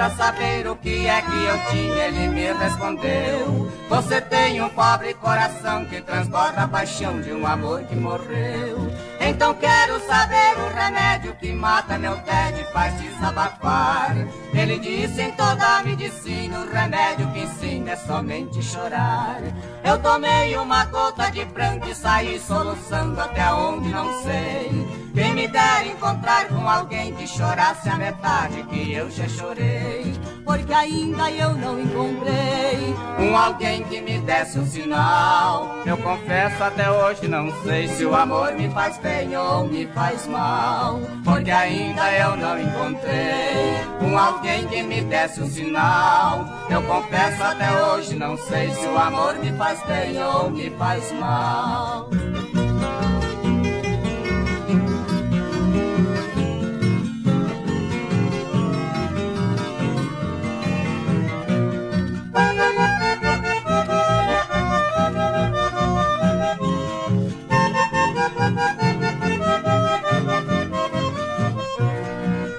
pra saber o que é que eu tinha, ele me respondeu: você tem um pobre coração que transborda a paixão de um amor que morreu. Então quero saber o remédio que mata meu tédio e faz desabafar. Ele disse: em toda a medicina o remédio que ensina é somente chorar. Eu tomei uma gota de pranto e saí soluçando até onde não sei. Quem me dera encontrar com alguém que chorasse a metade que eu já chorei, porque ainda eu não encontrei um alguém que me desse um sinal. Eu confesso até hoje não sei se o amor me faz bem ou me faz mal, porque ainda eu não encontrei um alguém que me desse um sinal. Eu confesso até hoje não sei se o amor me faz bem ou me faz mal.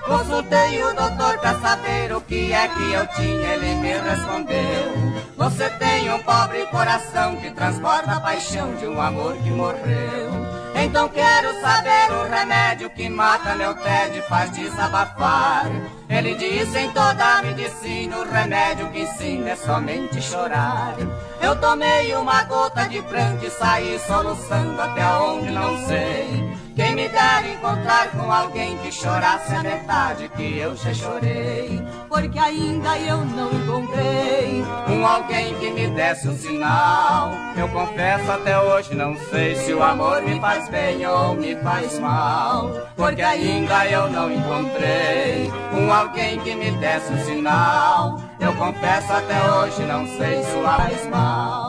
Consultei o doutor pra saber o que é que eu tinha, ele me respondeu: você tem um pobre coração que transborda a paixão de um amor que morreu. Então quero saber o remédio que mata meu tédio e faz desabafar. Ele disse: em toda a medicina o remédio que ensina é somente chorar. Eu tomei uma gota de pranto e saí soluçando até onde não sei. Quem me dera encontrar com alguém que chorasse a metade que eu já chorei, porque ainda eu não encontrei um alguém que me desse um sinal. Eu confesso até hoje não sei se o amor me faz bem ou me faz mal, porque ainda eu não encontrei um alguém que me desse um sinal. Eu confesso até hoje não sei se o amor faz mal.